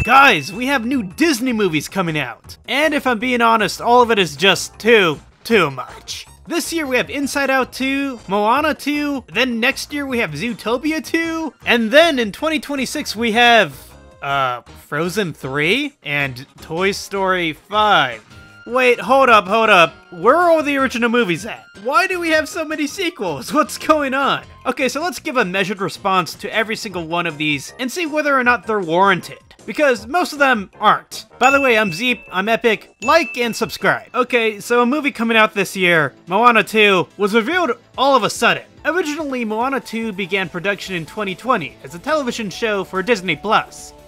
Guys, we have new Disney movies coming out. And if I'm being honest, all of it is just too much. This year we have Inside Out 2, Moana 2, then next year we have Zootopia 2, and then in 2026 we have, Frozen 3 and Toy Story 5. Wait, hold up. Where are all the original movies at? Why do we have so many sequels? What's going on? Okay, so let's give a measured response to every single one of these and see whether or not they're warranted. Because most of them aren't. By the way, I'm Zeep, I'm Epic, like and subscribe. Okay, so a movie coming out this year, Moana 2, was revealed all of a sudden. Originally, Moana 2 began production in 2020 as a television show for Disney+.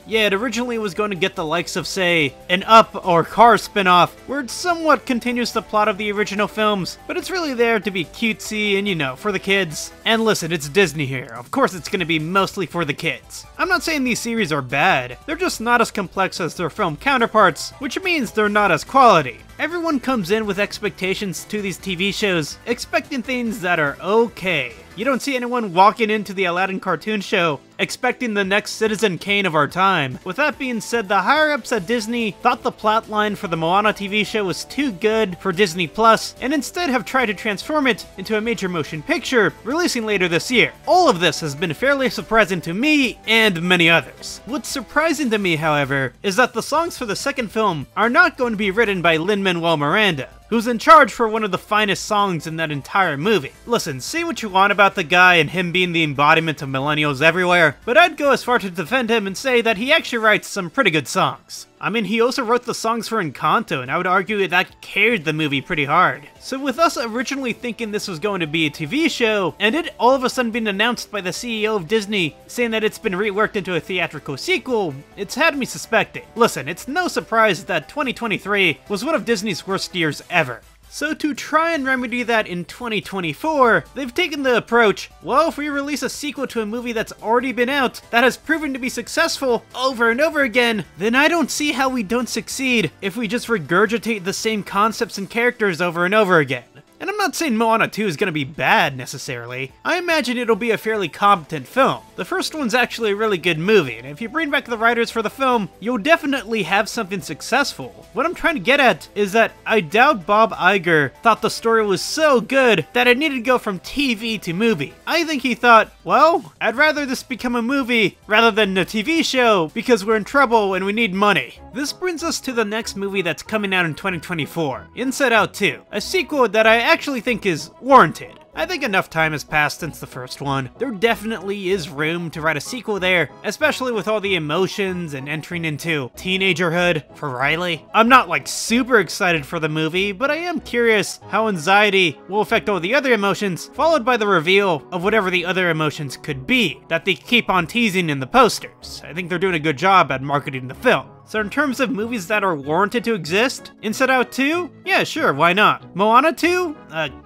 Yeah, it originally was going to get the likes of, say, an Up or Cars spin-off, where it somewhat continues the plot of the original films, but it's really there to be cutesy and, you know, for the kids. And listen, it's Disney here. Of course it's going to be mostly for the kids. I'm not saying these series are bad, they're just not as complex as their film counterparts, which means they're not as quality. Everyone comes in with expectations to these TV shows, expecting things that are okay. You don't see anyone walking into the Aladdin cartoon show expecting the next Citizen Kane of our time. With that being said, the higher-ups at Disney thought the plotline for the Moana TV show was too good for Disney Plus, and instead have tried to transform it into a major motion picture, releasing later this year. All of this has been fairly surprising to me and many others. What's surprising to me, however, is that the songs for the second film are not going to be written by Lin-Manuel Miranda, who's in charge for one of the finest songs in that entire movie. Listen, say what you want about the guy and him being the embodiment of millennials everywhere, but I'd go as far to defend him and say that he actually writes some pretty good songs. I mean, he also wrote the songs for Encanto, and I would argue that carried the movie pretty hard. So with us originally thinking this was going to be a TV show, and it all of a sudden being announced by the CEO of Disney saying that it's been reworked into a theatrical sequel, it's had me suspecting. Listen, it's no surprise that 2023 was one of Disney's worst years ever. So to try and remedy that in 2024, they've taken the approach, well, if we release a sequel to a movie that's already been out, that has proven to be successful over and over again, then I don't see how we don't succeed if we just regurgitate the same concepts and characters over and over again. And I'm not saying Moana 2 is going to be bad, necessarily. I imagine it'll be a fairly competent film. The first one's actually a really good movie, and if you bring back the writers for the film, you'll definitely have something successful. What I'm trying to get at is that I doubt Bob Iger thought the story was so good that it needed to go from TV to movie. I think he thought, well, I'd rather this become a movie rather than a TV show because we're in trouble and we need money. This brings us to the next movie that's coming out in 2024, Inside Out 2, a sequel that I actually think is warranted. I think enough time has passed since the first one. There definitely is room to write a sequel there, especially with all the emotions and entering into teenagerhood for Riley. I'm not like super excited for the movie, but I am curious how anxiety will affect all the other emotions, followed by the reveal of whatever the other emotions could be that they keep on teasing in the posters. I think they're doing a good job at marketing the film. So in terms of movies that are warranted to exist, Inside Out 2? Yeah, sure, why not? Moana 2?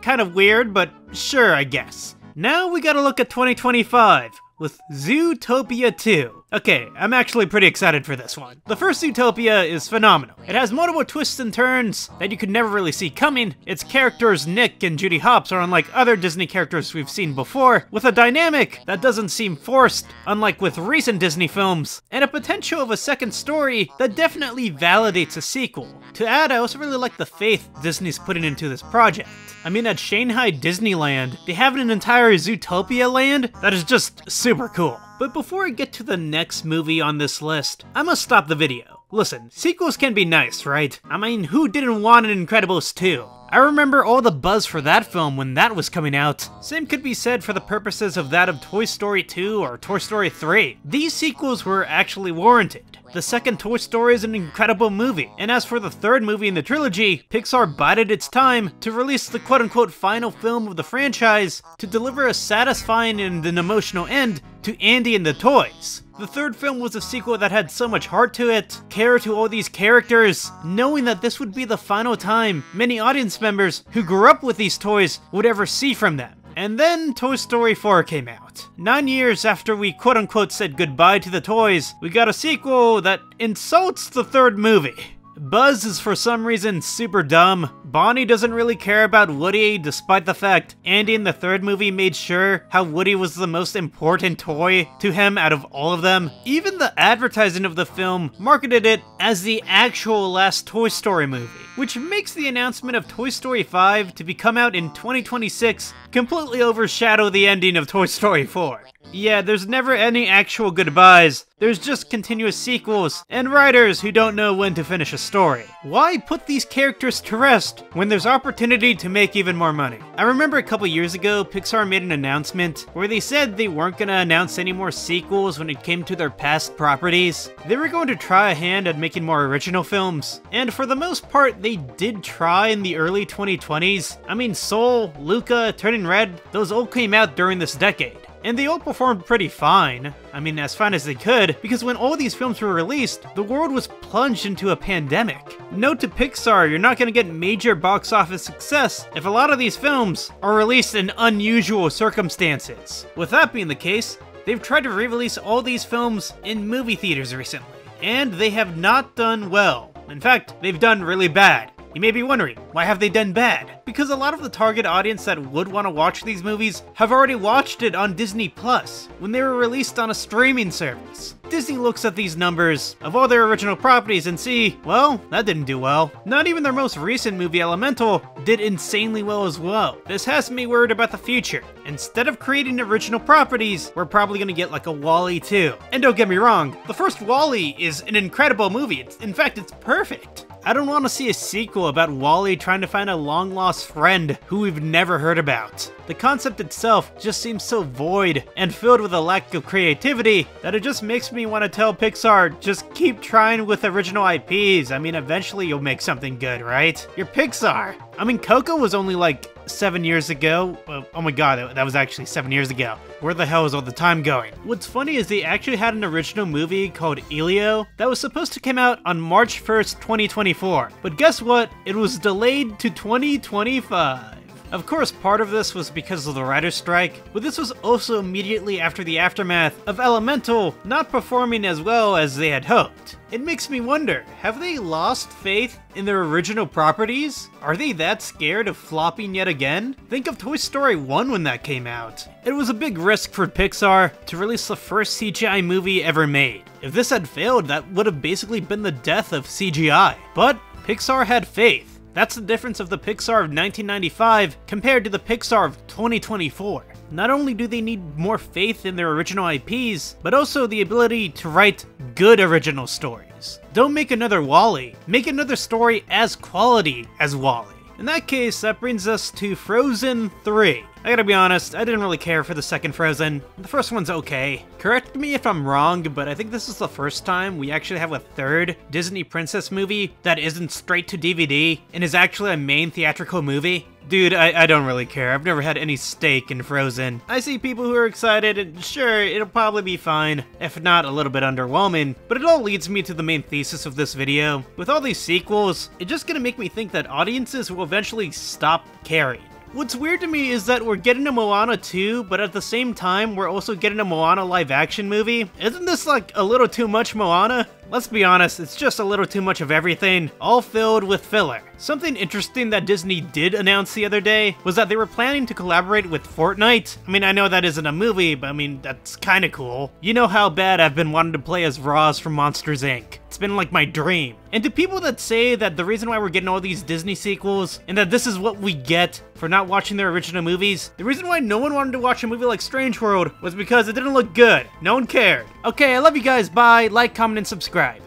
Kind of weird, but sure, I guess. Now we gotta look at 2025 with Zootopia 2. Okay, I'm actually pretty excited for this one. The first Zootopia is phenomenal. It has multiple twists and turns that you could never really see coming. Its characters, Nick and Judy Hopps, are unlike other Disney characters we've seen before, with a dynamic that doesn't seem forced, unlike with recent Disney films, and a potential of a second story that definitely validates a sequel. To add, I also really like the faith Disney's putting into this project. I mean, at Shanghai Disneyland, they have an entire Zootopia land that is just super cool. But before I get to the next movie on this list, I must stop the video. Listen, sequels can be nice, right? I mean, who didn't want an Incredibles 2? I remember all the buzz for that film when that was coming out. Same could be said for the purposes of that of Toy Story 2 or Toy Story 3. These sequels were actually warranted. The second Toy Story is an incredible movie, and as for the third movie in the trilogy, Pixar bided its time to release the quote-unquote final film of the franchise to deliver a satisfying and an emotional end to Andy and the toys. The third film was a sequel that had so much heart to it, care to all these characters, knowing that this would be the final time many audience members who grew up with these toys would ever see from them. And then Toy Story 4 came out. 9 years after we quote-unquote said goodbye to the toys, we got a sequel that insults the third movie. Buzz is for some reason super dumb. Bonnie doesn't really care about Woody, despite the fact Andy in the third movie made sure how Woody was the most important toy to him out of all of them. Even the advertising of the film marketed it as the actual last Toy Story movie, which makes the announcement of Toy Story 5 to be come out in 2026 completely overshadow the ending of Toy Story 4. Yeah, there's never any actual goodbyes, there's just continuous sequels, and writers who don't know when to finish a story. Why put these characters to rest when there's opportunity to make even more money? I remember a couple years ago, Pixar made an announcement where they said they weren't gonna announce any more sequels when it came to their past properties. They were going to try a hand at making more original films, and for the most part, they did try in the early 2020s. I mean, Soul, Luca, Turning Red, those all came out during this decade. And they all performed pretty fine. I mean, as fine as they could, because when all these films were released, the world was plunged into a pandemic. Note to Pixar, you're not gonna get major box office success if a lot of these films are released in unusual circumstances. With that being the case, they've tried to re-release all these films in movie theaters recently, and they have not done well. In fact, they've done really bad. You may be wondering, why have they done bad? Because a lot of the target audience that would want to watch these movies have already watched it on Disney Plus when they were released on a streaming service. Disney looks at these numbers of all their original properties and see, well, that didn't do well. Not even their most recent movie, Elemental, did insanely well as well. This has me worried about the future. Instead of creating original properties, we're probably gonna get like a WALL-E 2. And don't get me wrong, the first WALL-E is an incredible movie. In fact, it's perfect. I don't want to see a sequel about WALL-E trying to find a long-lost friend who we've never heard about. The concept itself just seems so void and filled with a lack of creativity that it just makes me want to tell Pixar, just keep trying with original IPs. I mean, eventually you'll make something good, right? You're Pixar. I mean, Coco was only like 7 years ago. Oh my god, that was actually 7 years ago. Where the hell is all the time going? What's funny is they actually had an original movie called Elio that was supposed to come out on March 1st, 2024. But guess what? It was delayed to 2025. Of course, part of this was because of the writer's strike, but this was also immediately after the aftermath of Elemental not performing as well as they had hoped. It makes me wonder, have they lost faith in their original properties? Are they that scared of flopping yet again? Think of Toy Story 1 when that came out. It was a big risk for Pixar to release the first CGI movie ever made. If this had failed, that would have basically been the death of CGI. But Pixar had faith. That's the difference of the Pixar of 1995 compared to the Pixar of 2024. Not only do they need more faith in their original IPs, but also the ability to write good original stories. Don't make another WALL-E, make another story as quality as WALL-E. In that case, that brings us to Frozen 3. I gotta be honest, I didn't really care for the second Frozen. The first one's okay. Correct me if I'm wrong, but I think this is the first time we actually have a third Disney princess movie that isn't straight to DVD and is actually a main theatrical movie. Dude, I don't really care. I've never had any stake in Frozen. I see people who are excited, and sure, it'll probably be fine, if not a little bit underwhelming, but it all leads me to the main thesis of this video. With all these sequels, it's just gonna make me think that audiences will eventually stop caring. What's weird to me is that we're getting a Moana 2, but at the same time, we're also getting a Moana live-action movie. Isn't this like a little too much Moana? Let's be honest, it's just a little too much of everything, all filled with filler. Something interesting that Disney did announce the other day was that they were planning to collaborate with Fortnite. I mean, I know that isn't a movie, but I mean, that's kinda cool. You know how bad I've been wanting to play as Roz from Monsters, Inc. It's been like my dream. And to people that say that the reason why we're getting all these Disney sequels and that this is what we get for not watching their original movies, the reason why no one wanted to watch a movie like Strange World was because it didn't look good. No one cared. Okay, I love you guys. Bye. Like, comment, and subscribe.